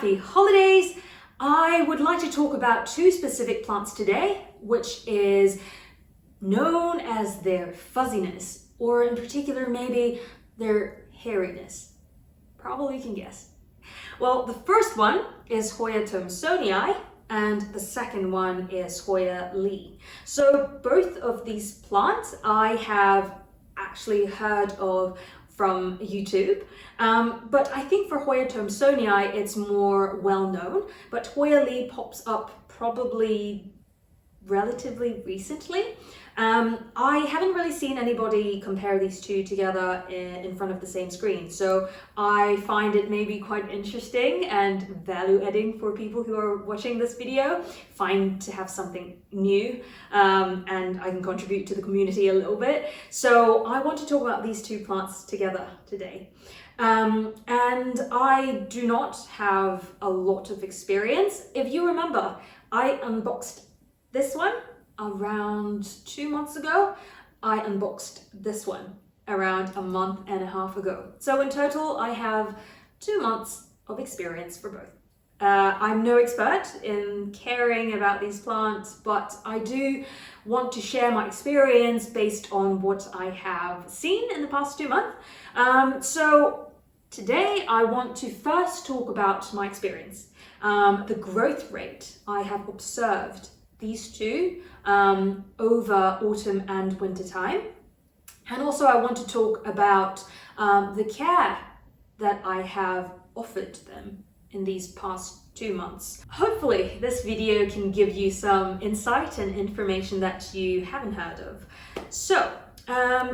happy holidays. I would like to talk about two specific plants today, which is known as their fuzziness, or in particular maybe their hairiness. Probably you can guess. Well, the first one is Hoya Thomsonii and the second one is Hoya Lyi. So both of these plants I have actually heard of from YouTube, but I think for Hoya Thomsonii it's more well known, but Hoya Lyi pops up probably relatively recently. I haven't really seen anybody compare these two together in front of the same screen, so I find it maybe quite interesting and value adding for people who are watching this video, find to have something new, and I can contribute to the community a little bit. So I want to talk about these two plants together today. And I do not have a lot of experience. If you remember, I unboxed this one around 2 months ago. I unboxed this one around a month and a half ago. So in total, I have 2 months of experience for both. I'm no expert in caring about these plants, but I do want to share my experience based on what I have seen in the past 2 months. So today I want to first talk about my experience, the growth rate I have observed these two over autumn and winter time. And also I want to talk about the care that I have offered them in these past 2 months. Hopefully this video can give you some insight and information that you haven't heard of. So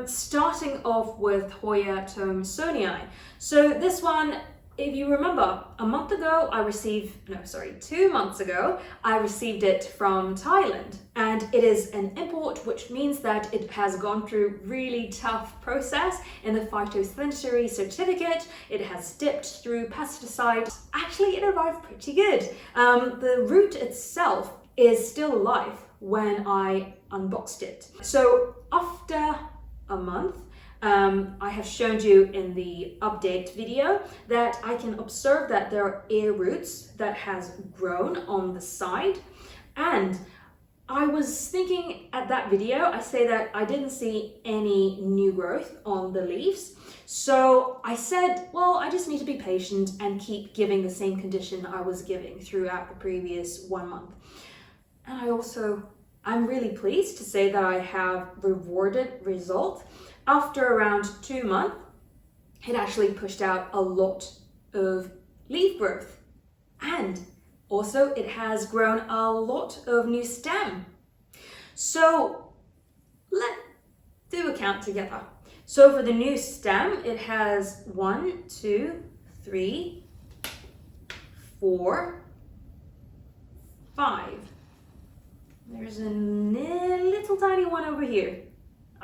starting off with Hoya Thomsonii. So this one, if you remember, 2 months ago, I received it from Thailand, and it is an import, which means that it has gone through really tough process in the phytosanitary certificate. It has dipped through pesticides. Actually, it arrived pretty good. The root itself is still alive when I unboxed it. So after a month, I have shown you in the update video that I can observe that there are air roots that has grown on the side, and I was thinking at that video, I say that I didn't see any new growth on the leaves. So I said, well, I just need to be patient and keep giving the same condition I was giving throughout the previous 1 month. And I'm really pleased to say that I have rewarded result. After around 2 months, it actually pushed out a lot of leaf growth. And also it has grown a lot of new stem. So let's do a count together. So for the new stem, it has 1, 2, 3, 4, 5. There's a little tiny one over here.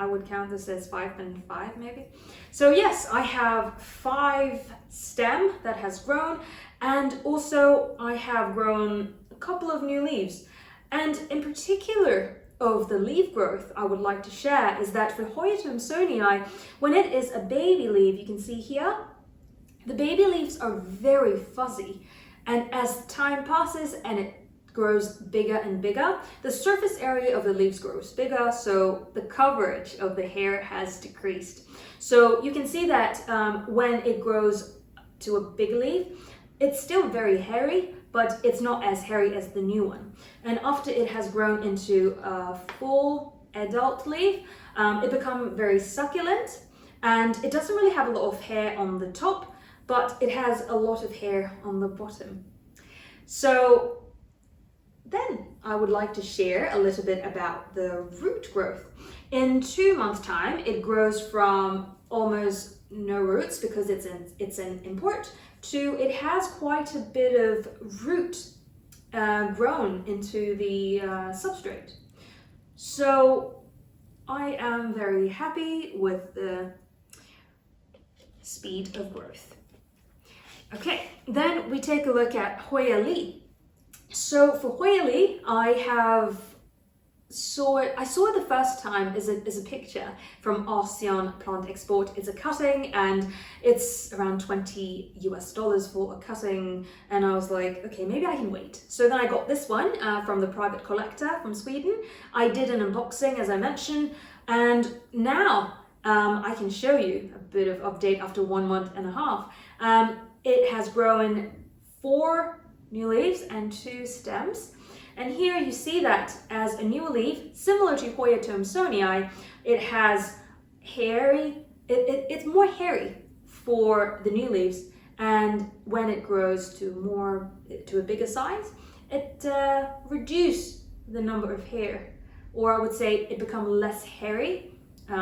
I would count this as 5 and 5 maybe. So yes, I have 5 stem that has grown, and also I have grown a couple of new leaves. And in particular of the leaf growth I would like to share is that for Hoya Thomsonii, when it is a baby leaf, you can see here, the baby leaves are very fuzzy. And as time passes and it grows bigger and bigger, the surface area of the leaves grows bigger, so the coverage of the hair has decreased. So you can see that when it grows to a big leaf, it's still very hairy, but it's not as hairy as the new one. And after it has grown into a full adult leaf, it becomes very succulent, and it doesn't really have a lot of hair on the top, but it has a lot of hair on the bottom. So then I would like to share a little bit about the root growth. In 2 months' time, it grows from almost no roots because it's an import to it has quite a bit of root grown into the substrate. So I am very happy with the speed of growth. Okay, then we take a look at Hoya Lyi. So for Hoya Lyi, I have I saw it the first time as a picture from ASEAN Plant Export. It's a cutting and it's around $20 US for a cutting, and I was like, okay, maybe I can wait. So then I got this one from the private collector from Sweden. I did an unboxing, as I mentioned, and now I can show you a bit of update after 1 month and a half. It has grown 4 new leaves and 2 stems. And here you see that as a new leaf, similar to Hoya Thomsonii, it has hairy, it's more hairy for the new leaves. And when it grows to a bigger size, it reduces the number of hair. Or I would say it becomes less hairy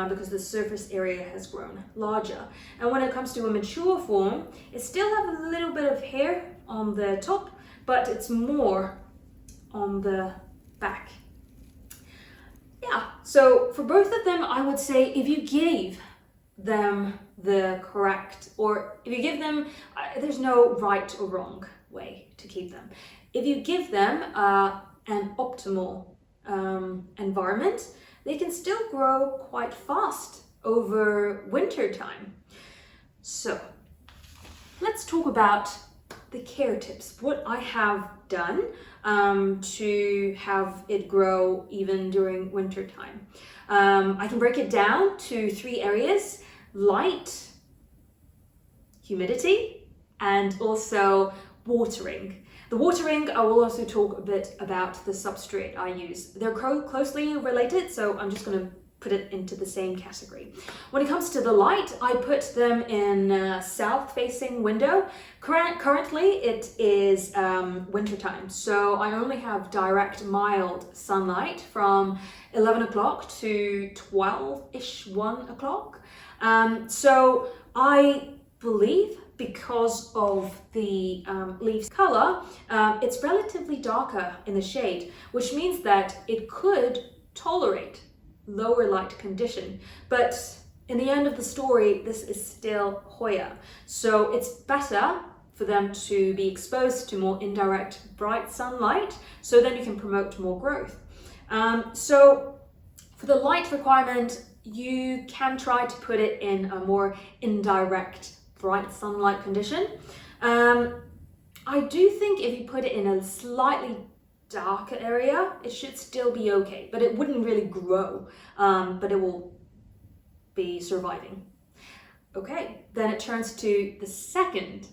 because the surface area has grown larger. And when it comes to a mature form, it still has a little bit of hair on the top, but it's more on the back. Yeah, so for both of them, I would say if you gave them the correct, or if you give them, there's no right or wrong way to keep them. If you give them an optimal environment, they can still grow quite fast over winter time. So let's talk about the care tips, what I have done to have it grow even during winter time. I can break it down to 3 areas: light, humidity, and also watering. The watering, I will also talk a bit about the substrate I use. They're closely related, so I'm just going to put it into the same category. When it comes to the light, I put them in a south-facing window. Currently, it is wintertime, so I only have direct, mild sunlight from 11 o'clock to 12-ish, 1 o'clock. So I believe because of the leaf's color, it's relatively darker in the shade, which means that it could tolerate lower light condition. But in the end of the story, this is still Hoya. So it's better for them to be exposed to more indirect bright sunlight, so then you can promote more growth. So for the light requirement, you can try to put it in a more indirect bright sunlight condition. I do think if you put it in a slightly darker area, it should still be okay, but it wouldn't really grow, but it will be surviving. Okay, then it turns to the second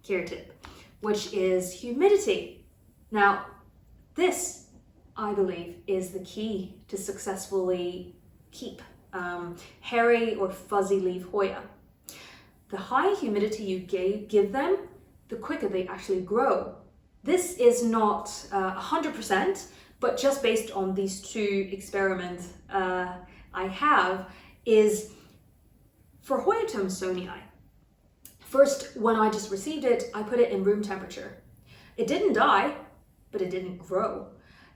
care tip, which is humidity. Now, this, I believe, is the key to successfully keep hairy or fuzzy leaf Hoya. The higher humidity you give them, the quicker they actually grow. This is not 100%, but just based on these 2 experiments I have, is for Hoya Thomsonii. First, when I just received it, I put it in room temperature. It didn't die, but it didn't grow.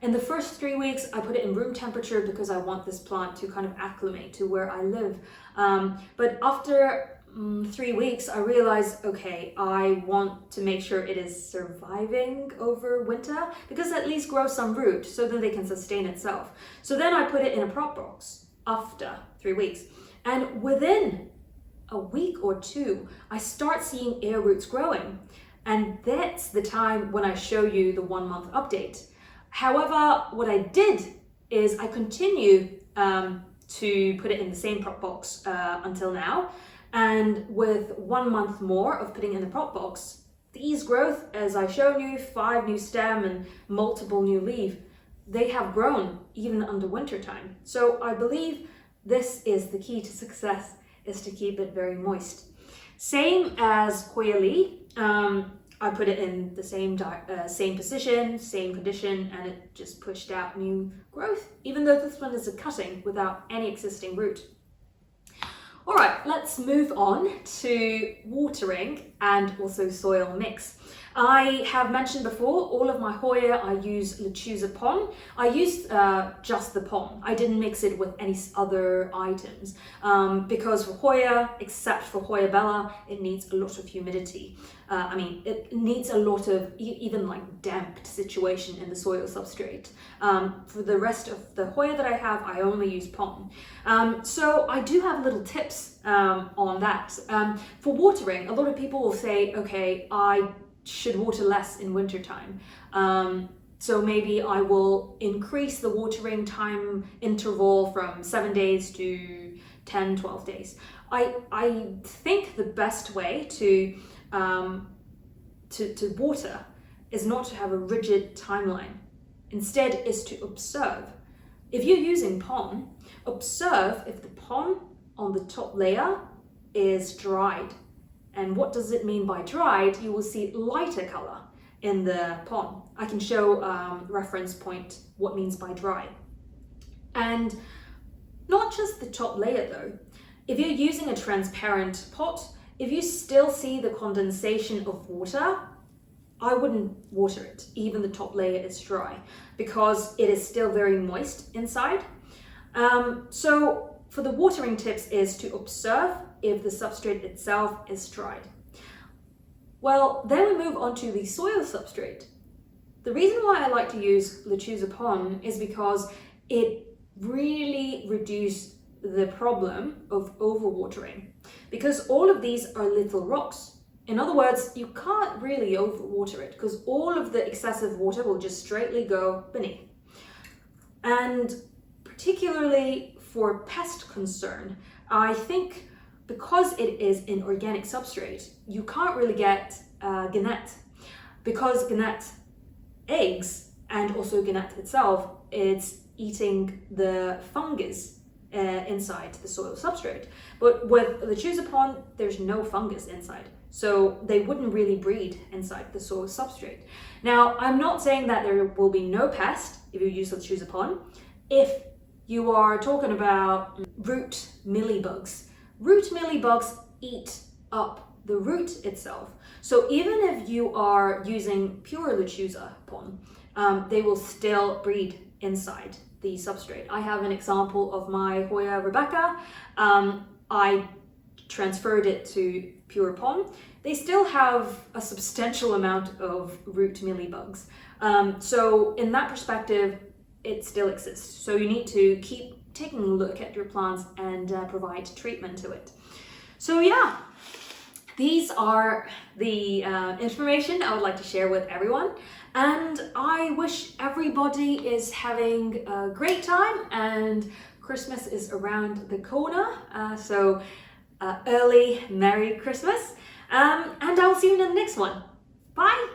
In the first 3 weeks, I put it in room temperature because I want this plant to kind of acclimate to where I live. But after 3 weeks, I realized, okay, I want to make sure it is surviving over winter, because at least grow some root so that they can sustain itself. So then I put it in a prop box after 3 weeks. And within a week or 2, I start seeing air roots growing. And that's the time when I show you the 1 month update. However, what I did is I continue to put it in the same prop box until now. And with 1 month more of putting in the prop box, these growth, as I showed you, 5 new stem and multiple new leaf, they have grown even under winter time. So I believe this is the key to success, is to keep it very moist. Same as Hoya Lyi, I put it in the same position, same condition, and it just pushed out new growth, even though this one is a cutting without any existing root. All right, let's move on to watering and also soil mix. I have mentioned before, all of my Hoya, I use Lechuza Pon. I used just the Pon. I didn't mix it with any other items because for Hoya, except for Hoya Bella, it needs a lot of humidity. I mean, it needs a lot of even like damped situation in the soil substrate. For the rest of the Hoya that I have, I only use Pon. So I do have little tips on that. For watering, a lot of people will say, okay, I should water less in wintertime. So maybe I will increase the watering time interval from 7 days to 10, 12 days. I think the best way to water is not to have a rigid timeline. Instead is to observe. If you're using Pon, observe if the Pon on the top layer is dried. And what does it mean by dried? You will see lighter color in the Pon. I can show reference point what means by dry. And not just the top layer though. If you're using a transparent pot, if you still see the condensation of water, I wouldn't water it, even the top layer is dry, because it is still very moist inside. So for the watering tips is to observe if the substrate itself is dried. Well, then we move on to the soil substrate. The reason why I like to use Lechuza Pon is because it really reduces the problem of overwatering, because all of these are little rocks. In other words, you can't really overwater it because all of the excessive water will just straightly go beneath. And particularly for pest concern, I think because it is an organic substrate, you can't really get gannet, because gannet eggs and also gannet itself, it's eating the fungus inside the soil substrate. But with Lechuza Pon, there's no fungus inside, so they wouldn't really breed inside the soil substrate. Now, I'm not saying that there will be no pest if you use Lechuza Pon. If you are talking about root mealybugs, root mealybugs eat up the root itself. So even if you are using pure Lechuza Pon, they will still breed inside the substrate. I have an example of my Hoya Rebecca. I transferred it to pure Pon. They still have a substantial amount of root mealybugs. So in that perspective, it still exists. So you need to keep taking a look at your plants and provide treatment to it. So yeah, these are the information I would like to share with everyone. And I wish everybody is having a great time, and Christmas is around the corner. So early Merry Christmas. And I'll see you in the next one. Bye.